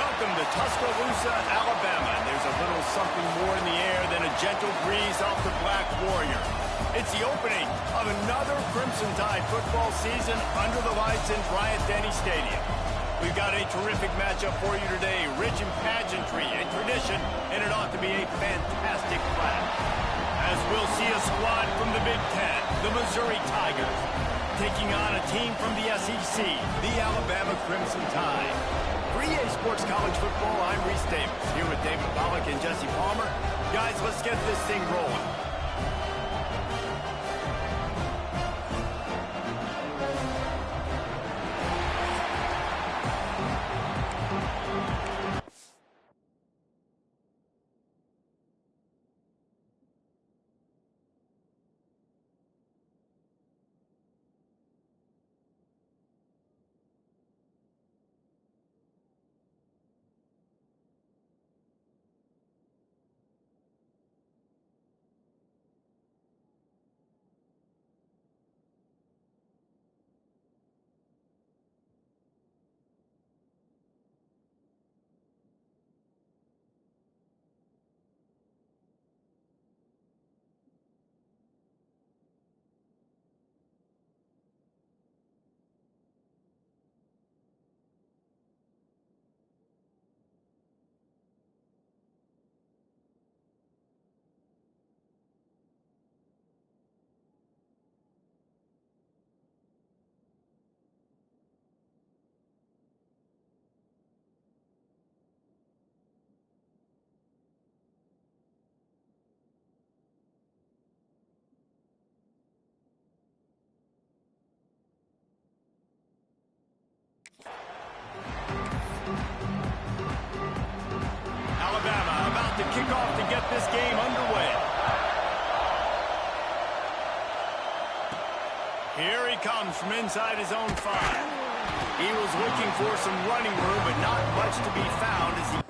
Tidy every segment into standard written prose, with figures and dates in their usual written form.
Welcome to Tuscaloosa, Alabama. And there's a little something more in the air than a gentle breeze off the Black Warrior. It's the opening of another Crimson Tide football season under the lights in Bryant-Denny Stadium. We've got a terrific matchup for you today, rich in pageantry and tradition, and it ought to be a fantastic clash. As we'll see a squad from the Big Ten, the Missouri Tigers, taking on a team from the SEC, the Alabama Crimson Tide. For EA Sports College Football, I'm Reese Davis, here with David Pollack and Jesse Palmer. Guys, let's get this thing rolling. Alabama about to kick off to get this game underway. Here he comes from inside his own 5. He was looking for some running room, but not much to be found as he...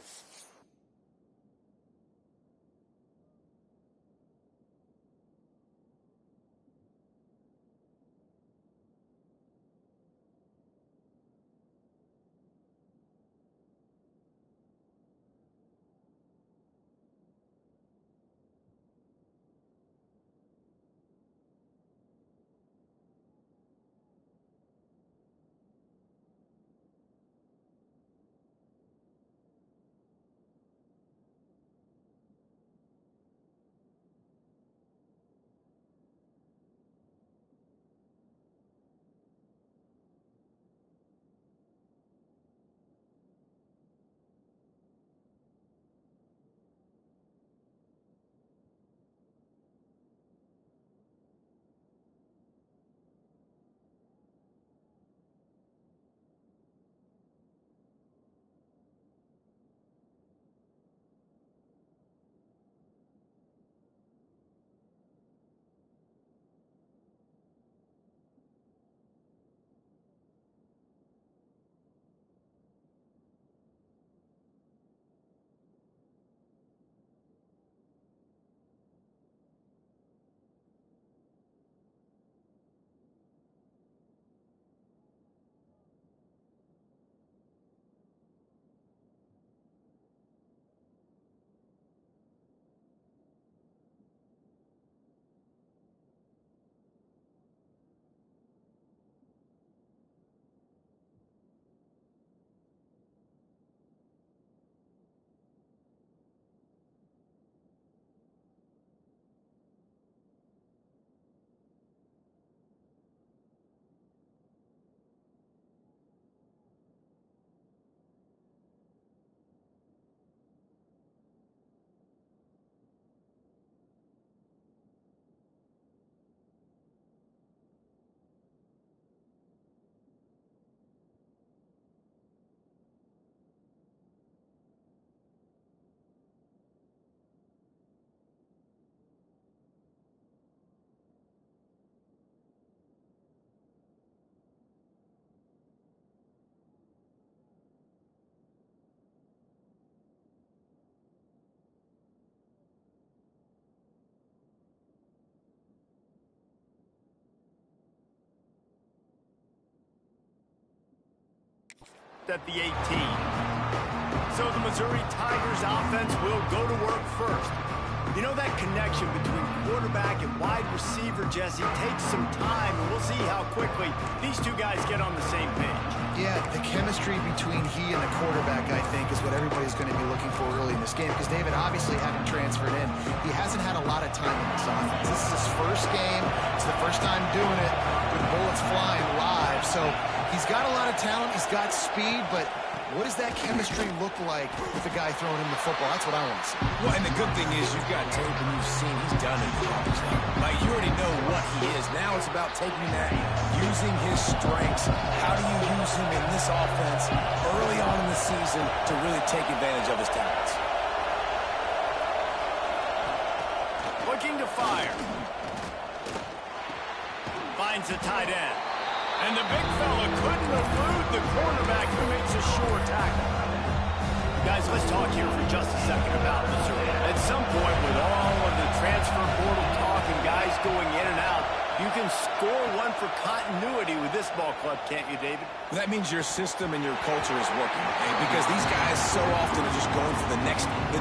at the 18. So the Missouri Tigers offense will go to work first. You know, that connection between quarterback and wide receiver, Jesse, takes some time, and we'll see how quickly these two guys get on the same page. Yeah, the chemistry between he and the quarterback, I think, is what everybody's going to be looking for early in this game, because David, obviously, having transferred in, he hasn't had a lot of time in this offense. This is his first game. It's the first time doing it with bullets flying live. So he's got a lot of talent. He's got speed, but what does that chemistry look like with the guy throwing him the football? That's what I want to see. Well, and the good thing is you've got tape and you've seen he's done it in college level. Like, you already know what he is. Now it's about taking that, using his strengths. How do you use him in this offense early on in the season to really take advantage of his talents? Looking to fire. Finds the tight end. And the big fella couldn't elude the cornerback who makes a sure tackle. Guys, let's talk here for just a second about Missouri. At some point, with all of the transfer portal talk and guys going in and out, you can score one for continuity with this ball club, can't you, David? Well, that means your system and your culture is working, okay? Because these guys so often are just going for the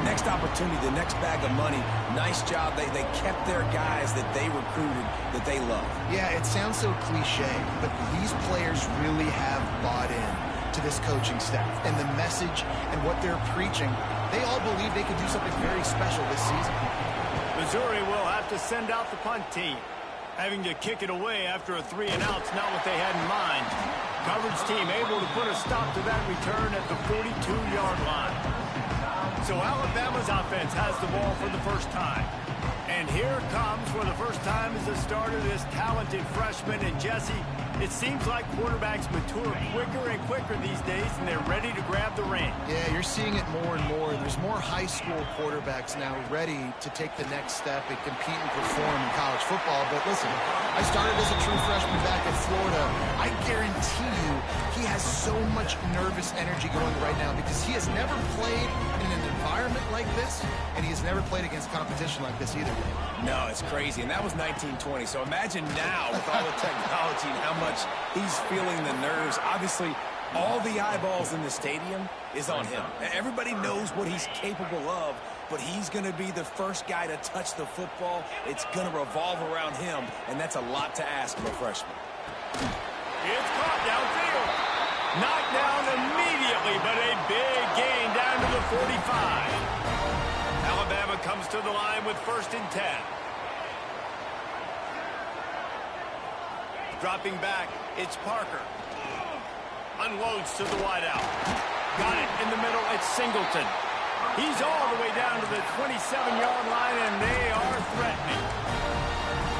next opportunity, the next bag of money. Nice job. They kept their guys that they recruited, that they love. Yeah, it sounds so cliche, but these players really have bought in to this coaching staff and the message and what they're preaching. They all believe they could do something very special this season. Missouri will have to send out the punt team. Having to kick it away after a 3-and-out's not what they had in mind. Coverage team able to put a stop to that return at the 42-yard line. So Alabama's offense has the ball for the first time. And here comes, for the first time as a starter, this talented freshman. And Jesse, it seems like quarterbacks mature quicker and quicker these days, and they're ready to grab the reins. Yeah, you're seeing it more and more. There's more high school quarterbacks now ready to take the next step and compete and perform in college football. But listen, I started as a true freshman back at Florida. I guarantee you he has so much nervous energy going right now because he has never played in an environment like this, and he has never played against competition like this either. No, it's crazy, and that was 1920. So imagine now with all the technology and how much he's feeling the nerves. Obviously, all the eyeballs in the stadium is on him. Everybody knows what he's capable of, but he's going to be the first guy to touch the football. It's going to revolve around him, and that's a lot to ask of a freshman. It's caught downfield. Knocked down immediately, but a big gain down to the 45. Alabama comes to the line with 1st and 10. Dropping back, it's Parker. Unloads to the wideout. Got it in the middle, it's Singleton. He's all the way down to the 27-yard line, and they are threatening.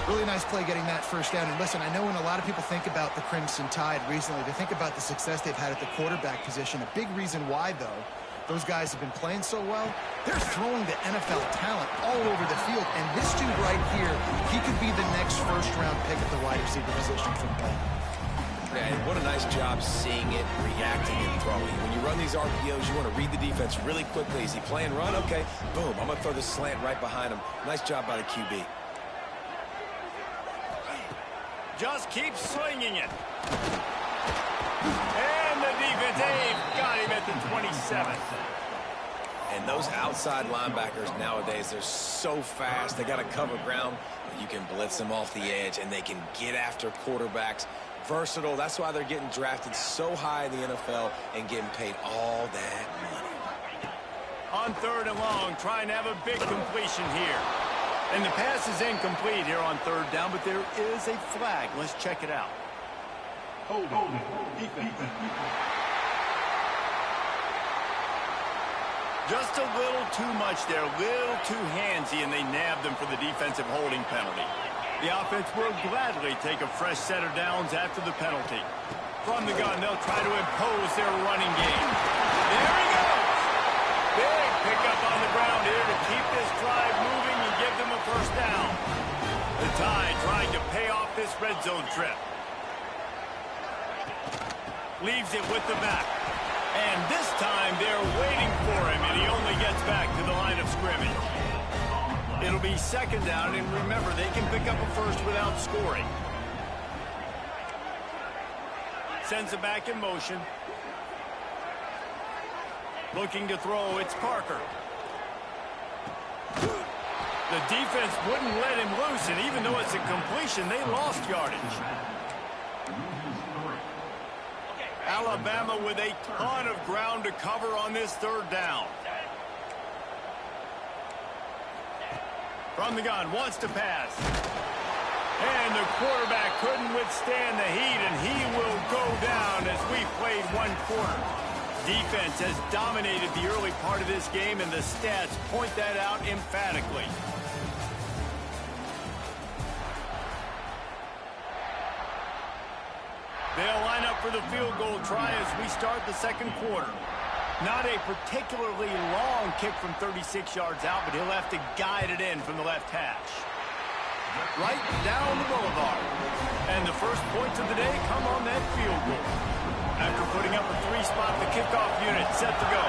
Really nice play getting that first down. And listen, I know when a lot of people think about the Crimson Tide recently, they think about the success they've had at the quarterback position. A big reason why, though, those guys have been playing so well, they're throwing the NFL talent all over the field. And this dude right here, he could be the next first-round pick at the wide receiver position for them. Yeah, what a nice job seeing it, reacting, and throwing. When you run these RPOs, you want to read the defense really quickly. Is he playing run? Okay, boom, I'm going to throw this slant right behind him. Nice job by the QB. Just keep slinging it. And the defense, got him at the 27th. And those outside linebackers nowadays, they're so fast. They got to cover ground. You can blitz them off the edge, and they can get after quarterbacks. Versatile. That's why they're getting drafted so high in the NFL and getting paid all that money. On 3rd and long, trying to have a big completion here. And the pass is incomplete here on 3rd down, but there is a flag. Let's check it out. Hold it. Defense. Just a little too much there, a little too handsy, and they nabbed them for the defensive holding penalty. The offense will gladly take a fresh set of downs after the penalty. From the gun, they'll try to impose their running game. There he goes! Big pickup on the ground here to keep this drive moving and give them a first down. The Tide trying to pay off this red zone trip. Leaves it with the back. And this time they're waiting for him, and he only gets back to the line of scrimmage. It'll be 2nd down, and remember, they can pick up a first without scoring. Sends it back in motion. Looking to throw, it's Parker. The defense wouldn't let him loose, and even though it's a completion, they lost yardage. Alabama with a ton of ground to cover on this third down. From the gun, wants to pass. And the quarterback couldn't withstand the heat, and he will go down as we played one quarter. Defense has dominated the early part of this game, and the stats point that out emphatically. They'll line up for the field goal try as we start the second quarter. Not a particularly long kick from 36 yards out, but he'll have to guide it in from the left hash. Right down the boulevard. And the first points of the day come on that field goal. After putting up a three-spot, the kickoff unit set to go.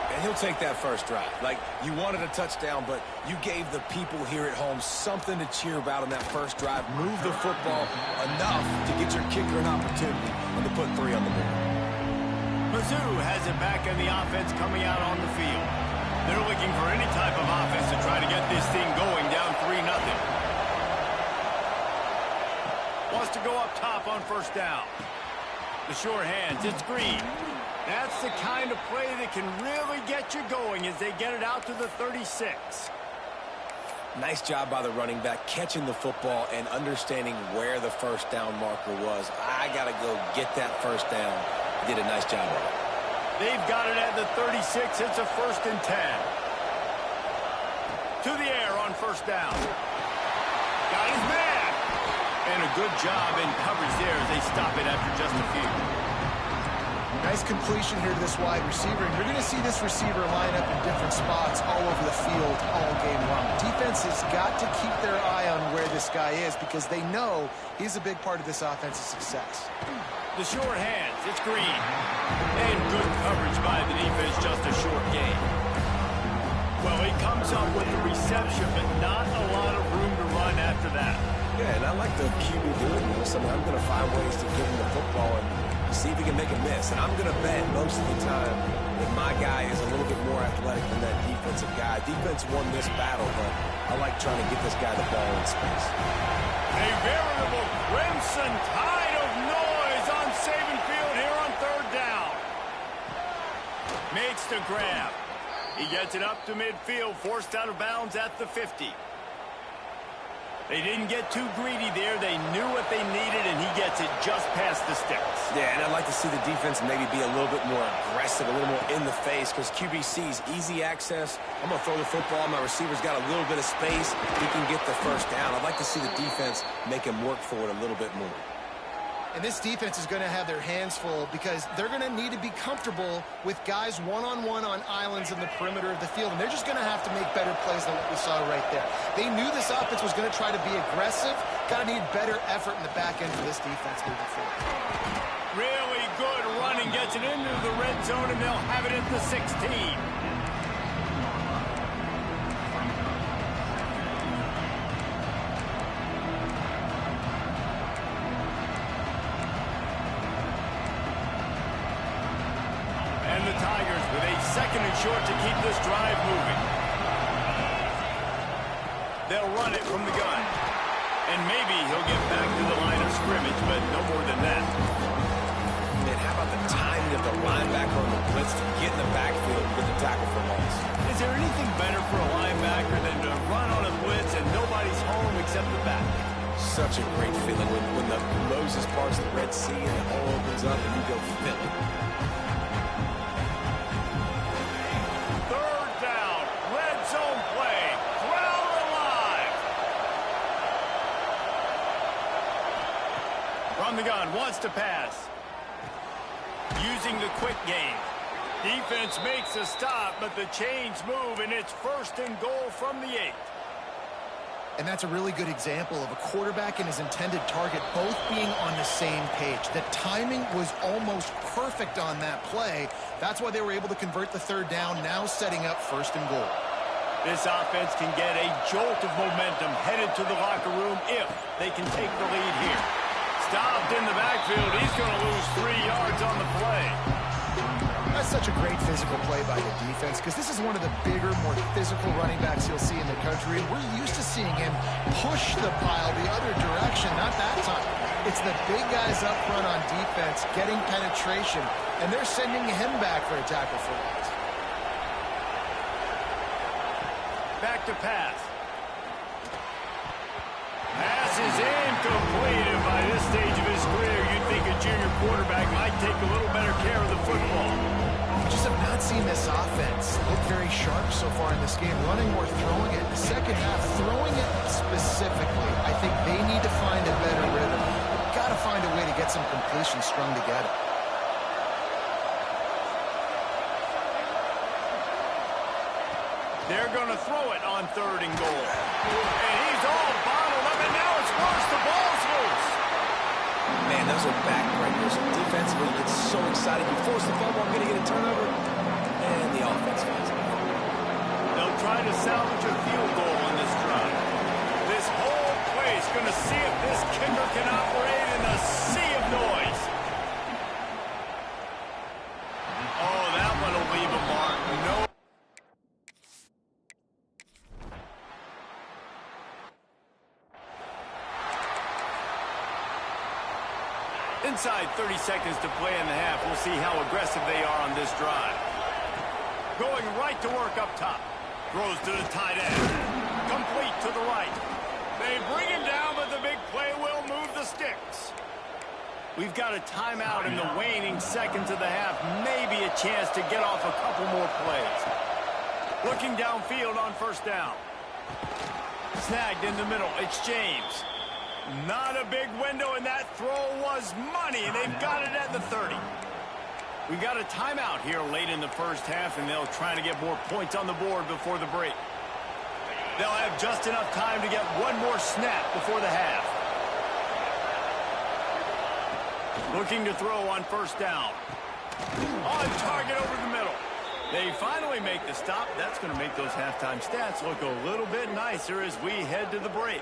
And he'll take that first drive. Like, you wanted a touchdown, but you gave the people here at home something to cheer about on that first drive. Move the football enough to get your kicker an opportunity and to put 3 on the board. Mizzou has it back in the offense coming out on the field. They're looking for any type of offense to try to get this thing going, down 3-0. Wants to go up top on first down. The short hands, it's Green. That's the kind of play that can really get you going as they get it out to the 36. Nice job by the running back, catching the football and understanding where the first down marker was. I got to go get that first down. He did a nice job of it. They've got it at the 36. It's a 1st and 10. To the air on first down. Got his man. And a good job in coverage there as they stop it after just a few. Nice completion here to this wide receiver. And you're going to see this receiver line up in different spots all over the field all game long. Defense has got to keep their eye on where this guy is because they know he's a big part of this offense's success. The short hands, it's Green. And good coverage by the defense, just a short gain. Well, he comes up with the reception, but not a lot of room to run after that. Yeah, and I like the QB doing this. I mean, I'm going to find ways to give him the football and see if he can make a miss. And I'm going to bet most of the time that my guy is a little bit more athletic than that defensive guy. Defense won this battle, but I like trying to get this guy the ball in space. A veritable crimson tide of noise on Saban Field here on third down. Makes the grab. He gets it up to midfield, forced out of bounds at the 50. They didn't get too greedy there. They knew what they needed, and he gets it just past the sticks. Yeah, and I'd like to see the defense maybe be a little bit more aggressive, a little more in the face, because QBC's easy access. I'm going to throw the football. My receiver's got a little bit of space. He can get the first down. I'd like to see the defense make him work for it a little bit more. And this defense is going to have their hands full because they're going to need to be comfortable with guys one-on-one on islands in the perimeter of the field. And they're just going to have to make better plays than what we saw right there. They knew this offense was going to try to be aggressive. Got to need better effort in the back end for this defense moving forward. Really good running. Gets it into the red zone, and they'll have it at the 16. The Tigers with a 2nd and short to keep this drive moving. They'll run it from the gun. And maybe he'll get back to the line of scrimmage, but no more than that. And how about the timing of the linebacker on the blitz to get in the backfield and get the tackle for loss? Is there anything better for a linebacker than to run on a blitz and nobody's home except the back? Such a great feeling when the Moses parts the Red Sea and the hole opens up and you go fill it. From the gun, wants to pass. Using the quick game. Defense makes a stop, but the chains move, and it's 1st and goal from the 8. And that's a really good example of a quarterback and his intended target both being on the same page. The timing was almost perfect on that play. That's why they were able to convert the third down, now setting up 1st and goal. This offense can get a jolt of momentum headed to the locker room if they can take the lead here. Stopped in the backfield. He's going to lose 3 yards on the play. That's such a great physical play by the defense because this is one of the bigger, more physical running backs you'll see in the country. And we're used to seeing him push the pile the other direction, not that time. It's the big guys up front on defense getting penetration, and they're sending him back for a tackle for loss. Back to pass. Pass is incomplete, and by this stage of his career, you'd think a junior quarterback might take a little better care of the football. We just have not seen this offense look very sharp so far in this game, running or throwing it. In the second half, throwing it specifically, I think they need to find a better rhythm. Got to find a way to get some completions strung together. They're going to throw it on 3rd and goal. And he's all bottled up, and now it's worse. The ball's loose. Man, those are backbreakers. Defensively, it's so exciting. You force the fumble, I'm going to get a turnover, and the offense finds it. They'll try to salvage a field goal on this drive. This whole place going to see if this kicker can operate in a sea of noise. Oh, that one will leave a mark. No. Inside 30 seconds to play in the half. We'll see how aggressive they are on this drive. Going right to work up top. Throws to the tight end. Complete to the right. They bring him down, but the big play will move the sticks. We've got a timeout in the waning seconds of the half. Maybe a chance to get off a couple more plays. Looking downfield on 1st down. Snagged in the middle. It's James. Not a big window, and that throw was money. They've got it at the 30. We got a timeout here late in the first half, and they'll try to get more points on the board before the break. They'll have just enough time to get one more snap before the half. Looking to throw on 1st down. On target over the middle. They finally make the stop. That's going to make those halftime stats look a little bit nicer as we head to the break.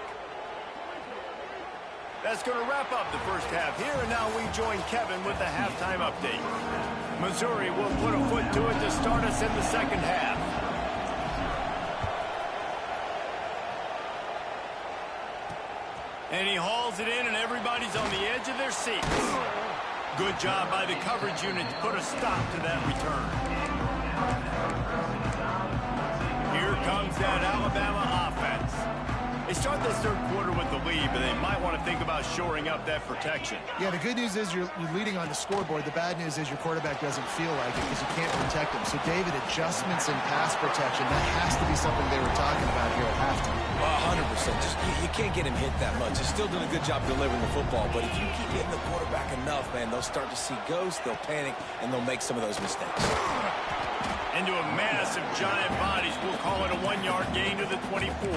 That's going to wrap up the first half here, and now we join Kevin with the halftime update. Missouri will put a foot to it to start us in the second half. And he hauls it in, and everybody's on the edge of their seats. Good job by the coverage unit to put a stop to that return. Here comes that Alabama offense. They start this 3rd quarter with the lead, but they might want to think about shoring up that protection. Yeah, the good news is you're leading on the scoreboard. The bad news is your quarterback doesn't feel like it because you can't protect him. So, David, adjustments in pass protection, that has to be something they were talking about here at halftime. 100%. Just you can't get him hit that much. He's still doing a good job delivering the football, but if you keep hitting the quarterback enough, man, they'll start to see ghosts, they'll panic, and they'll make some of those mistakes. Into a massive giant bodies. We'll call it a 1-yard gain to the 24.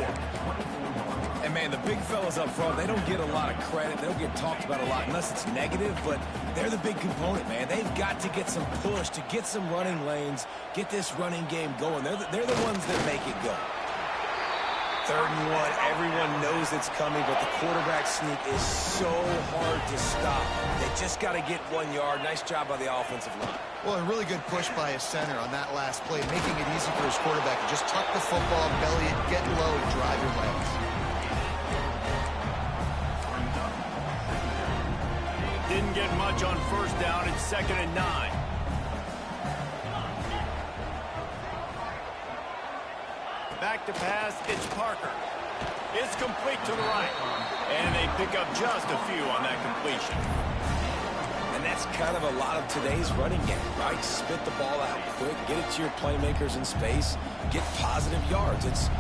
And, man, the big fellas up front, they don't get a lot of credit. They don't get talked about a lot unless it's negative, but they're the big component, man. They've got to get some push to get some running lanes, get this running game going. They're the ones that make it go. 3rd and 1, everyone knows it's coming, but the quarterback sneak is so hard to stop. They just got to get 1 yard. Nice job by the offensive line. Well, a really good push by his center on that last play, making it easy for his quarterback to just tuck the football, belly it, get low, and drive your legs. Didn't get much on 1st down. It's 2nd and 9. Back to pass. It's Parker. It's complete to the right. And they pick up just a few on that completion. And that's kind of a lot of today's running game, right? Spit the ball out quick, get it to your playmakers in space, get positive yards. It's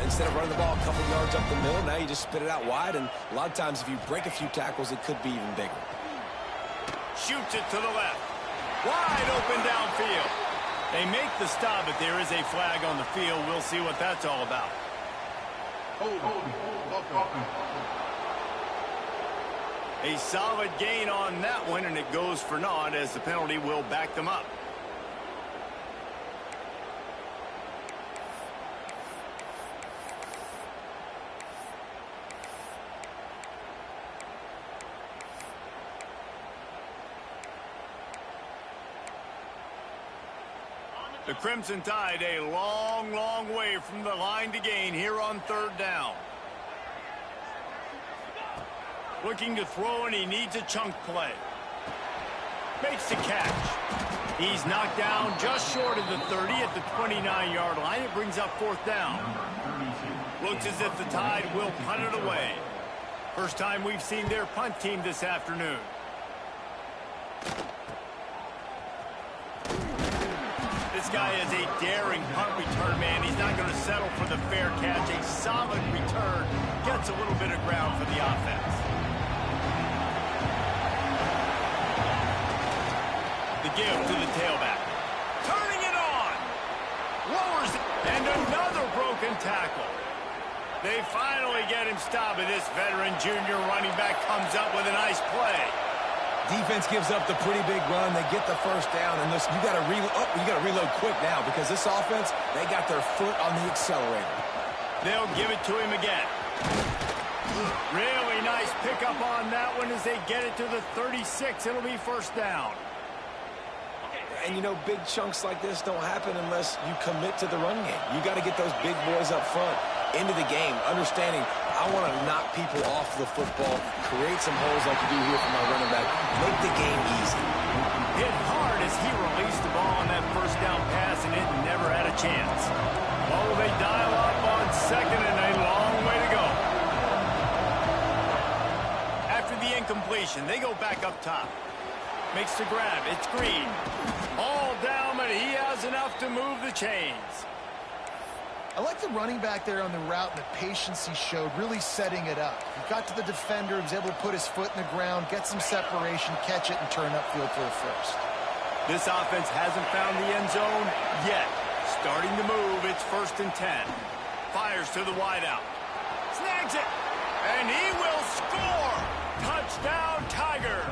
instead of running the ball a couple yards up the middle, now you just spit it out wide, and a lot of times if you break a few tackles, it could be even bigger. Shoots it to the left. Wide open downfield. They make the stop, but there is a flag on the field. We'll see what that's all about. A solid gain on that one, and it goes for naught as the penalty will back them up. The Crimson Tide a long, long way from the line to gain here on 3rd down. Looking to throw, and he needs a chunk play. Makes the catch. He's knocked down just short of the 30 at the 29-yard line. It brings up 4th down. Looks as if the Tide will punt it away. First time we've seen their punt team this afternoon. This guy is a daring punt return man. He's not going to settle for the fair catch. A solid return gets a little bit of ground for the offense. The give to the tailback. Turning it on. Lowers it. And another broken tackle. They finally get him stopped, and this veteran junior running back comes up with a nice play. Defense gives up the pretty big run. They get the 1st down, and this, you got to reload quick now because this offense, they got their foot on the accelerator. They'll give it to him again. Really nice pickup on that one as they get it to the 36. It'll be 1st down. And, you know, big chunks like this don't happen unless you commit to the run game. You got to get those big boys up front into the game, understanding I want to knock people off the football, create some holes like you do here for my running back, make the game easy. Hit hard as he released the ball on that 1st down pass, and it never had a chance. Oh, they dial up on 2nd, and a long way to go. After the incompletion, they go back up top. Makes the grab. It's Green. All down, but he has enough to move the chains. I like the running back there on the route and the patience he showed, really setting it up. He got to the defender, was able to put his foot in the ground, get some separation, catch it, and turn upfield for the 1st. This offense hasn't found the end zone yet. Starting to move. It's 1st and 10. Fires to the wideout. Snags it. And he will score. Touchdown, Tigers.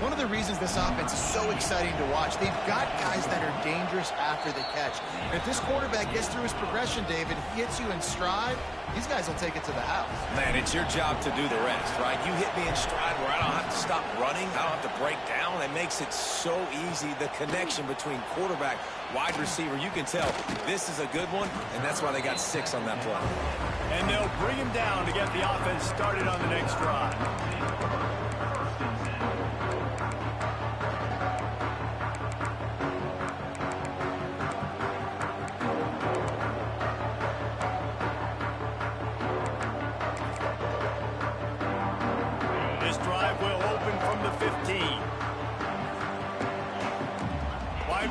One of the reasons this offense is so exciting to watch, they've got guys that are dangerous after the catch. And if this quarterback gets through his progression, David, he hits you in stride, these guys will take it to the house. Man, it's your job to do the rest, right? You hit me in stride where I don't have to stop running. I don't have to break down. It makes it so easy, the connection between quarterback, wide receiver. You can tell this is a good one, and that's why they got 6 on that play. And they'll bring him down to get the offense started on the next drive.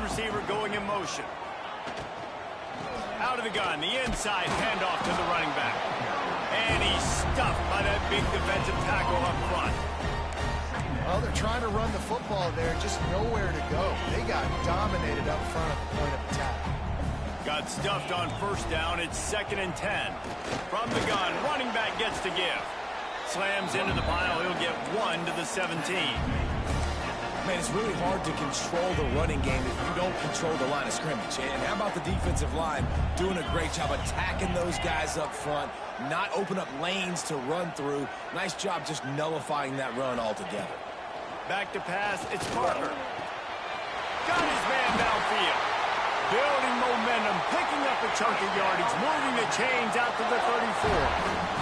Receiver going in motion. Out of the gun, the inside handoff to the running back. And he's stuffed by that big defensive tackle up front. Well, they're trying to run the football there, just nowhere to go. They got dominated up front at the point of attack. Got stuffed on 1st down. It's 2nd and 10. From the gun, running back gets to give. Slams into the pile. He'll get 1 to the 17. Man, it's really hard to control the running game if you don't control the line of scrimmage. And how about the defensive line doing a great job attacking those guys up front, not open up lanes to run through. Nice job just nullifying that run altogether. Back to pass, it's Parker. Got his man downfield. Building momentum, picking up a chunk of yardage, moving the chains out to the 34.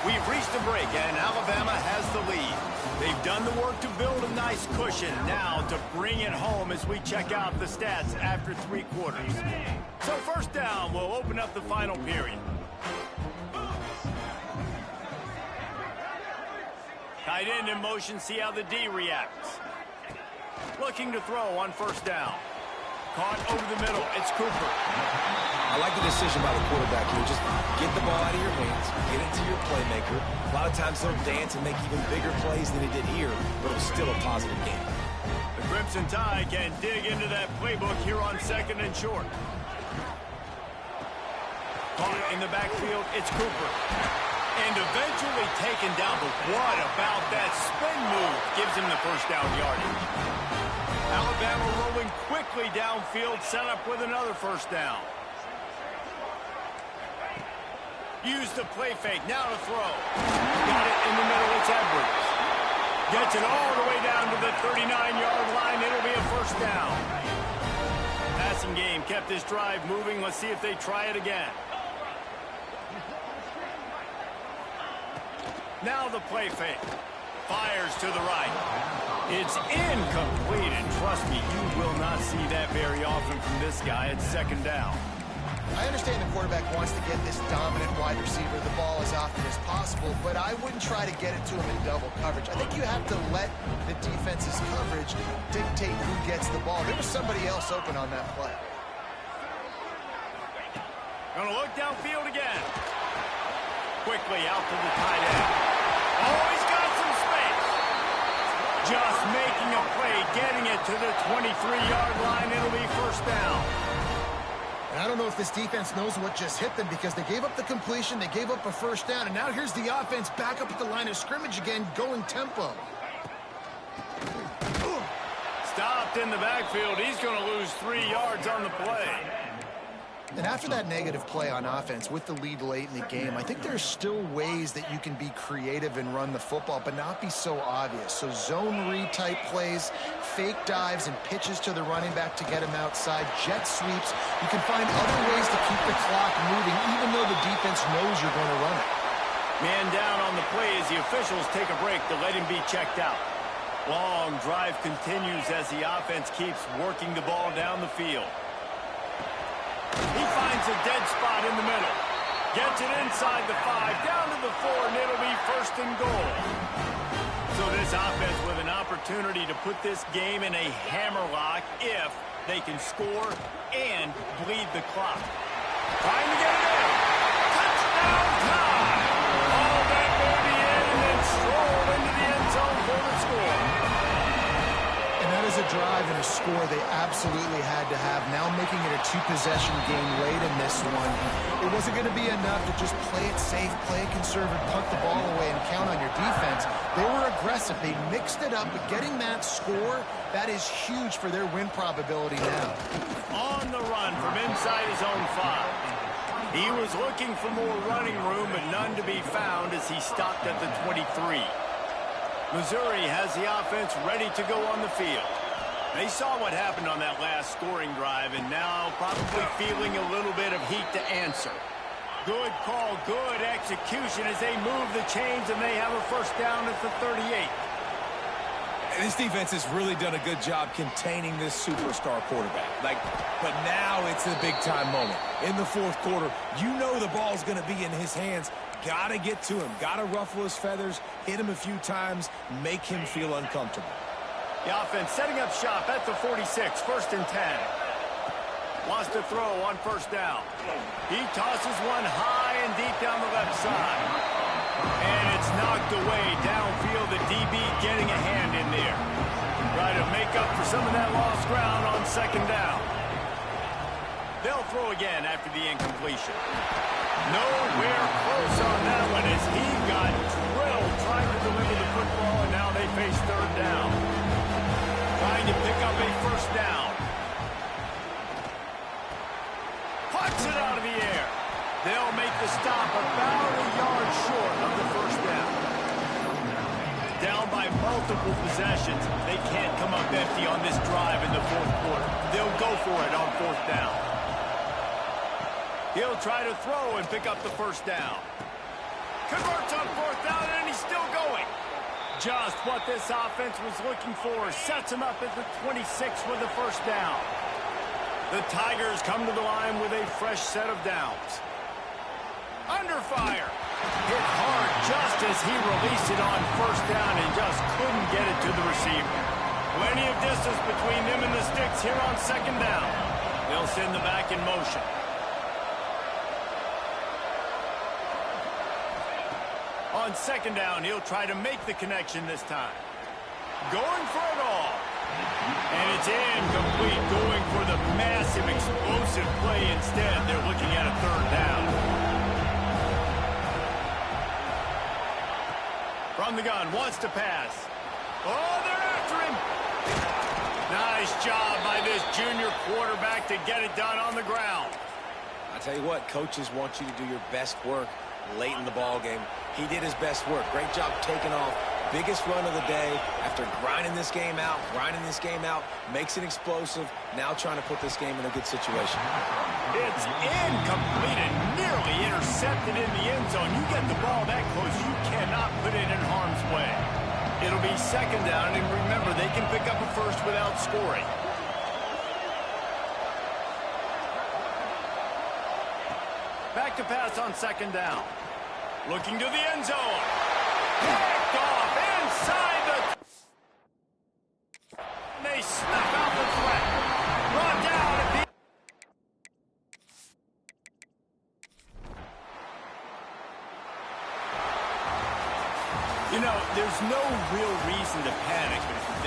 We've reached a break, and Alabama has the lead. They've done the work to build a nice cushion. Now to bring it home as we check out the stats after 3 quarters. So 1st down, we'll open up the final period. Tight end in motion, see how the D reacts. Looking to throw on 1st down. Caught over the middle, it's Cooper. I like the decision by the quarterback here. Just get the ball out of your hands, get it to your playmaker. A lot of times they'll dance and make even bigger plays than he did here, but it was still a positive game. The Crimson Tide can dig into that playbook here on 2nd and short. Caught in the backfield, it's Cooper. And eventually taken down, but what about that spin move? Gives him the 1st down yardage. Alabama rolling quickly downfield, set up with another 1st down. Use the play fake, now to throw. Got it in the middle, it's Edwards. Gets it all the way down to the 39-yard line. It'll be a first down. Passing game kept this drive moving. Let's see if they try it again. Now the play fake. Fires to the right. It's incomplete, and trust me, you will not see that very often from this guy at second down. I understand the quarterback wants to get this dominant wide receiver the ball as often as possible, but I wouldn't try to get it to him in double coverage. I think you have to let the defense's coverage dictate who gets the ball. There was somebody else open on that play. Gonna look downfield again. Quickly out to the tight end. Oh, he's got some space. Just making a play, getting it to the 23-yard line. It'll be first down. And I don't know if this defense knows what just hit them, because they gave up the completion, they gave up a first down, and now here's the offense back up at the line of scrimmage again, going tempo. Stopped in the backfield. He's going to lose 3 yards on the play. And after that negative play on offense with the lead late in the game, I think there's still ways that you can be creative and run the football, but not be so obvious. So zone read type plays, fake dives and pitches to the running back to get him outside, jet sweeps. You can find other ways to keep the clock moving, even though the defense knows you're going to run it. Man down on the play as the officials take a break to let him be checked out. Long drive continues as the offense keeps working the ball down the field. He finds a dead spot in the middle. Gets it inside the 5, down to the 4, and it'll be first and goal. So this offense with an opportunity to put this game in a hammerlock if they can score and bleed the clock. Trying to get it in. Touchdown time! All that baby in and then stroll into the end zone for the score. And that is a drive and a score they absolutely had to have. Now making it a 2-possession game late in this one. It wasn't going to be enough to just play it safe, play it conservative, punt the ball away, and count on your defense. They were aggressive. They mixed it up, but getting that score, that is huge for their win probability now. On the run from inside his own 5. He was looking for more running room, but none to be found as he stopped at the 23. Missouri has the offense ready to go on the field. They saw what happened on that last scoring drive and now probably feeling a little bit of heat to answer. Good call, good execution as they move the chains, and they have a first down at the 38. This defense has really done a good job containing this superstar quarterback. But now it's the big-time moment. In the fourth quarter, you know the ball's going to be in his hands. Got to get to him. Got to ruffle his feathers, hit him a few times, make him feel uncomfortable. The offense setting up shop at the 46, first and 10. Wants to throw on first down. He tosses one high and deep down the left side. And it's knocked away downfield. The DB getting a hand in there. Try to make up for some of that lost ground on second down. They'll throw again after the incompletion. Nowhere close on that one as he got drilled trying to deliver the football, and now they face third down. Trying to pick up a first down. Punts it out of the air. They'll make the stop about a yard short of the first down. Down by multiple possessions. They can't come up empty on this drive in the fourth quarter. They'll go for it on fourth down. He'll try to throw and pick up the first down. Converts on fourth down, and he's still going. Just what this offense was looking for. Sets him up at the 26 with the first down. The Tigers come to the line with a fresh set of downs. Under fire. Hit hard just as he released it on first down and just couldn't get it to the receiver. Plenty of distance between them and the sticks here on second down. They'll send the back in motion. On second down, he'll try to make the connection this time. Going for it all. And it's incomplete, going for the massive, explosive play instead. They're looking at a third down. From the gun, wants to pass. Oh, they're after him. Nice job by this junior quarterback to get it done on the ground. I tell you what, coaches want you to do your best work late in the ball game. He did his best work. Great job taking off. Biggest run of the day after grinding this game out, makes it explosive. Now trying to put this game in a good situation. It's incomplete and nearly intercepted in the end zone. You get the ball that close, you cannot put it in harm's way. It'll be second down, and remember, they can pick up a first without scoring. Back to pass on second down. Looking to the end zone. Picked off inside the... They snuff out the threat. Brought down at the... You know, there's no real reason to panic, but if you think